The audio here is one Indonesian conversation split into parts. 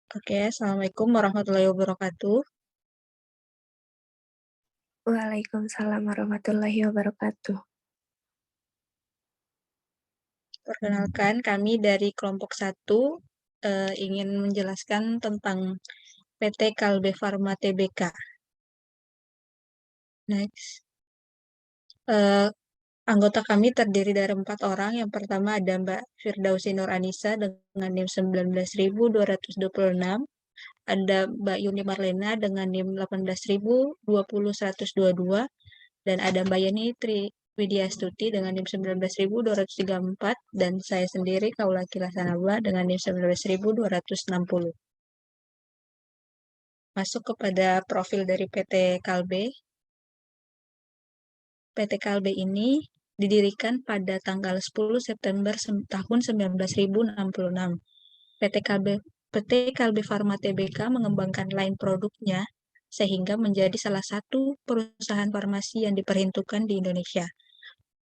Oke, Assalamualaikum warahmatullahi wabarakatuh. Waalaikumsalam warahmatullahi wabarakatuh. Perkenalkan, kami dari kelompok 1 ingin menjelaskan tentang PT Kalbe Farma Tbk. Next. Anggota kami terdiri dari 4 orang. Yang pertama ada Mbak Firdausi Nur Anissa dengan NIM 19.226. Ada Mbak Yuni Marlena dengan NIM 18.020.122. Dan ada Mbak Yeni Widya Stuti dengan NIM 19.234 dan saya sendiri Kaula Kilasanaba dengan NIM 19.260. Masuk kepada profil dari PT Kalbe. PT Kalbe ini didirikan pada tanggal 10 September tahun 1966. PT Kalbe Farma Tbk mengembangkan line produknya sehingga menjadi salah satu perusahaan farmasi yang diperhitungkan di Indonesia,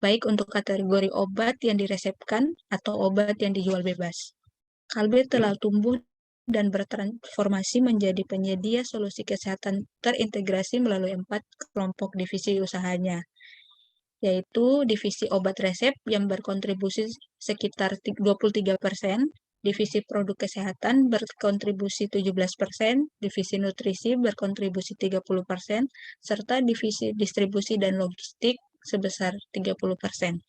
baik untuk kategori obat yang diresepkan atau obat yang dijual bebas. Kalbe telah tumbuh dan bertransformasi menjadi penyedia solusi kesehatan terintegrasi melalui 4 kelompok divisi usahanya, yaitu divisi obat resep yang berkontribusi sekitar 23%, divisi produk kesehatan berkontribusi 17%, divisi nutrisi berkontribusi 30%, serta divisi distribusi dan logistik sebesar 30%.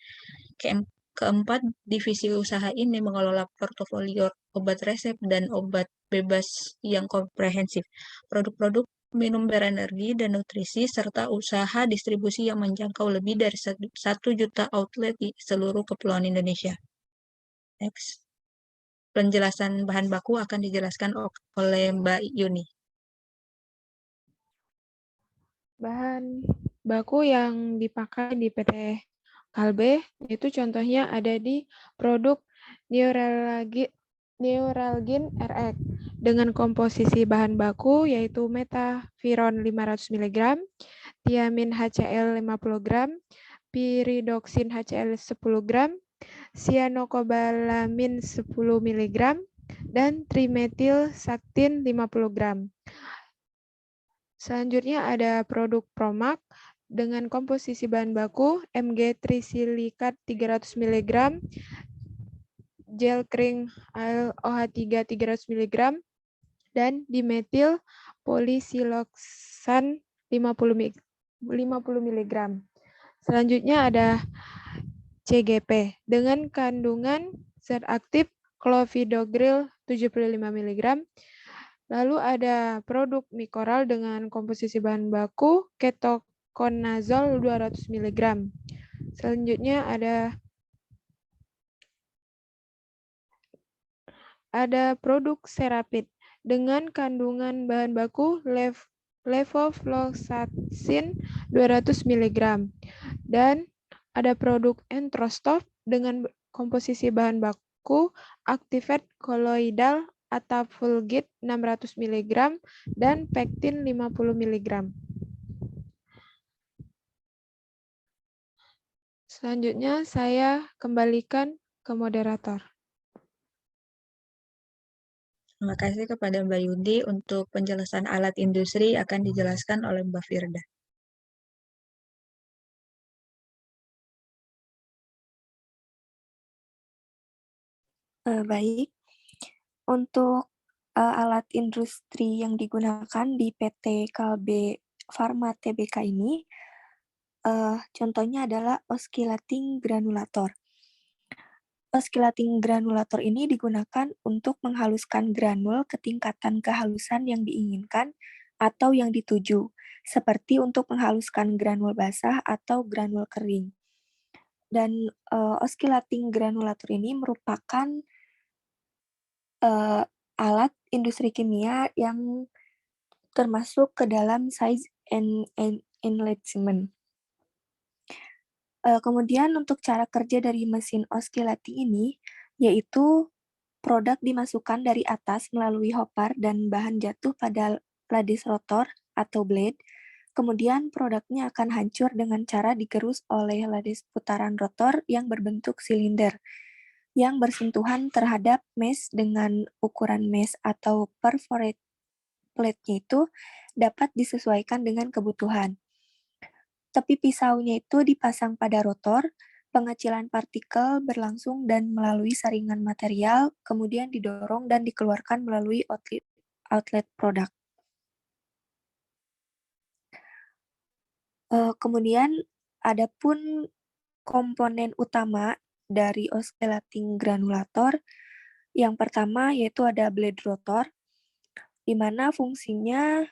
Keempat, divisi usaha ini mengelola portofolio obat resep dan obat bebas yang komprehensif, produk-produk minum berenergi dan nutrisi, serta usaha distribusi yang menjangkau lebih dari 1 juta outlet di seluruh kepulauan Indonesia. Next. Penjelasan bahan baku akan dijelaskan oleh Mbak Yuni. Bahan baku yang dipakai di PT Kalbe itu contohnya ada di produk Neuralgin RX dengan komposisi bahan baku yaitu metaviron 500 mg, tiamin HCl 50 gram, piridoksin HCl 10 gram, cyanocobalamin 10 mg, dan trimetil saktin 50 gram. Selanjutnya ada produk Promac dengan komposisi bahan baku Mg trisilikat 300 mg, gel kering OH3 300 mg, dan dimetil polisiloksan 50 mg. Selanjutnya ada CGP dengan kandungan zat aktif clovidogrel 75 mg. Lalu ada produk Mikoral dengan komposisi bahan baku ketoconazole 200 mg. Selanjutnya ada produk Serapid dengan kandungan bahan baku levofloxacin 200 mg. Dan ada produk Entrostop dengan komposisi bahan baku Activate Colloidal Atafulgit 600 mg dan pektin 50 mg. Selanjutnya saya kembalikan ke moderator. Terima kasih kepada Mbak Yudi. Untuk penjelasan alat industri akan dijelaskan oleh Mbak Firda. Baik, untuk alat industri yang digunakan di PT Kalbe Farma Tbk ini, contohnya adalah oscillating granulator. Oscillating granulator ini digunakan untuk menghaluskan granul ke tingkatan kehalusan yang diinginkan atau yang dituju, seperti untuk menghaluskan granul basah atau granul kering. Dan oscillating granulator ini merupakan alat industri kimia yang termasuk ke dalam size and enlargement. Kemudian untuk cara kerja dari mesin oscillating ini, yaitu produk dimasukkan dari atas melalui hopper dan bahan jatuh pada lades rotor atau blade. Kemudian produknya akan hancur dengan cara digerus oleh lades putaran rotor yang berbentuk silinder. yang bersentuhan terhadap mesh dengan ukuran mesh atau perforate plate-nya itu dapat disesuaikan dengan kebutuhan. Tepi pisaunya itu dipasang pada rotor, pengecilan partikel berlangsung dan melalui saringan material, kemudian didorong dan dikeluarkan melalui outlet produk. Kemudian ada pun komponen utama dari oscillating granulator. Yang pertama yaitu ada blade rotor, di mana fungsinya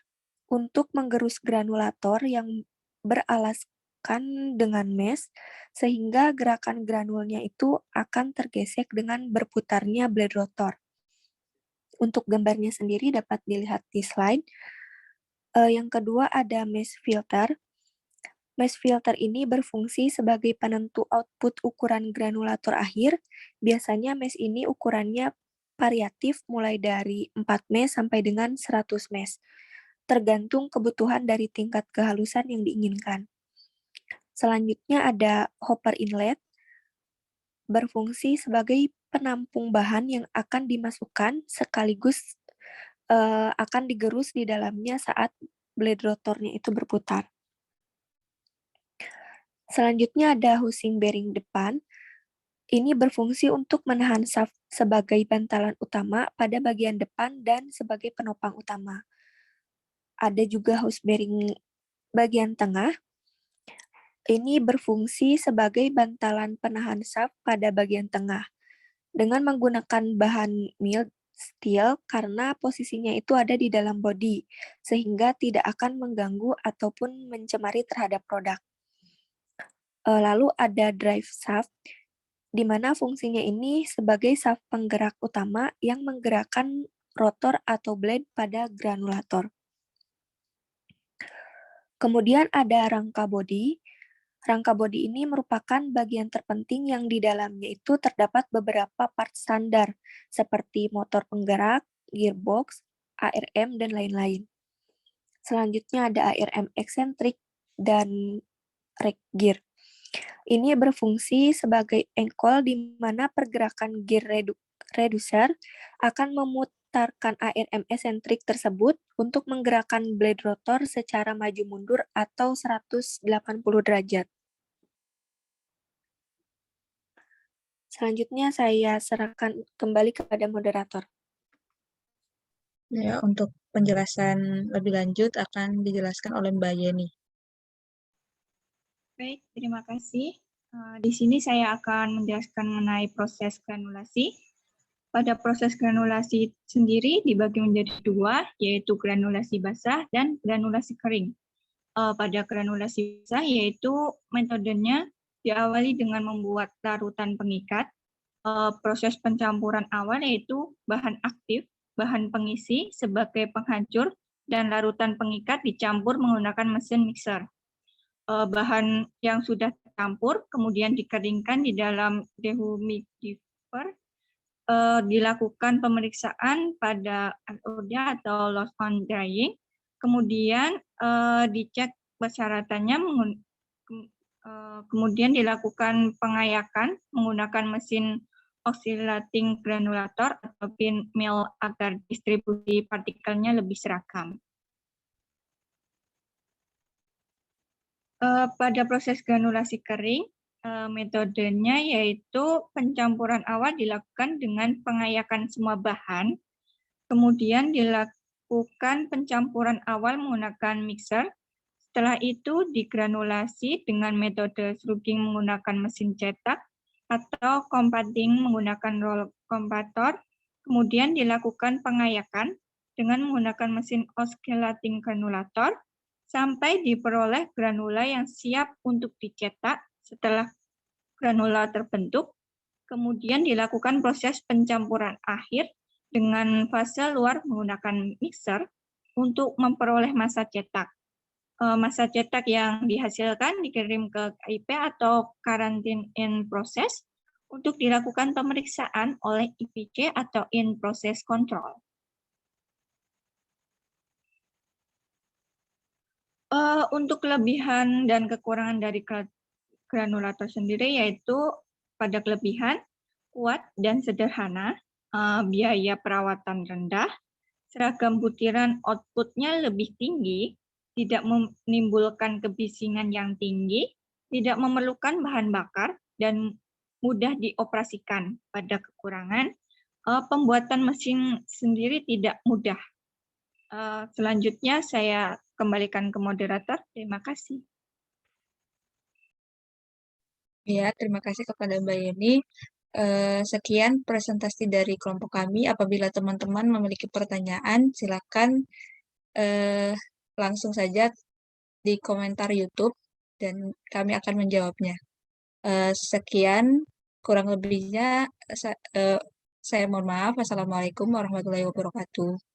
untuk menggerus granulator yang beralaskan dengan mesh, sehingga gerakan granulnya itu akan tergesek dengan berputarnya blade rotor. Untuk gambarnya sendiri dapat dilihat di slide. Yang kedua ada mesh filter. Mesh filter ini berfungsi sebagai penentu output ukuran granulator akhir. Biasanya mesh ini ukurannya variatif mulai dari 4 mesh sampai dengan 100 mesh, tergantung kebutuhan dari tingkat kehalusan yang diinginkan. Selanjutnya ada hopper inlet, berfungsi sebagai penampung bahan yang akan dimasukkan sekaligus akan digerus di dalamnya saat blade rotornya itu berputar. Selanjutnya ada housing bearing depan. Ini berfungsi untuk menahan shaft sebagai bantalan utama pada bagian depan dan sebagai penopang utama. Ada juga house bearing bagian tengah. Ini berfungsi sebagai bantalan penahan shaft pada bagian tengah. Dengan menggunakan bahan mild steel karena posisinya itu ada di dalam bodi, sehingga tidak akan mengganggu ataupun mencemari terhadap produk. Lalu ada drive shaft, di mana fungsinya ini sebagai shaft penggerak utama yang menggerakkan rotor atau blade pada granulator. Kemudian ada rangka bodi. Rangka bodi ini merupakan bagian terpenting yang di dalamnya itu terdapat beberapa part standar, seperti motor penggerak, gearbox, ARM, dan lain-lain. Selanjutnya ada ARM eksentrik dan rack gear. Ini berfungsi sebagai engkol di mana pergerakan gear reducer akan memutarkan ARM eksentrik tersebut untuk menggerakkan blade rotor secara maju mundur atau 180 derajat. Selanjutnya saya serahkan kembali kepada moderator. Ya, untuk penjelasan lebih lanjut akan dijelaskan oleh Mbak Yeni. Baik, terima kasih. Di sini saya akan menjelaskan mengenai proses granulasi. Pada proses granulasi sendiri dibagi menjadi dua, yaitu granulasi basah dan granulasi kering. Pada granulasi basah yaitu metodenya diawali dengan membuat larutan pengikat. Proses pencampuran awal yaitu bahan aktif, bahan pengisi sebagai penghancur, dan larutan pengikat dicampur menggunakan mesin mixer. Bahan yang sudah tercampur kemudian dikeringkan di dalam dehumidifier, dilakukan pemeriksaan pada LOD atau loss on drying, kemudian dicek persyaratannya, kemudian dilakukan pengayakan menggunakan mesin oscillating granulator atau pin mill agar distribusi partikelnya lebih seragam. Pada proses granulasi kering, metodenya yaitu pencampuran awal dilakukan dengan pengayakan semua bahan, kemudian dilakukan pencampuran awal menggunakan mixer, setelah itu digranulasi dengan metode shrugging menggunakan mesin cetak atau compacting menggunakan roll compactor, kemudian dilakukan pengayakan dengan menggunakan mesin oscillating granulator, sampai diperoleh granula yang siap untuk dicetak. Setelah granula terbentuk, kemudian dilakukan proses pencampuran akhir dengan fase luar menggunakan mixer untuk memperoleh massa cetak. Massa cetak yang dihasilkan dikirim ke KIP atau quarantine in process untuk dilakukan pemeriksaan oleh IPC atau in process control. Untuk kelebihan dan kekurangan dari granulator sendiri yaitu pada kelebihan, kuat dan sederhana, biaya perawatan rendah, seragam butiran outputnya lebih tinggi, tidak menimbulkan kebisingan yang tinggi, tidak memerlukan bahan bakar, dan mudah dioperasikan. Pada kekurangan, pembuatan mesin sendiri tidak mudah. Selanjutnya saya kembalikan ke moderator. Terima kasih. Ya, terima kasih kepada Mbak Yeni. Sekian presentasi dari kelompok kami. Apabila teman-teman memiliki pertanyaan, silakan langsung saja di komentar YouTube dan kami akan menjawabnya. Sekian, kurang lebihnya saya mohon maaf. Wassalamualaikum warahmatullahi wabarakatuh.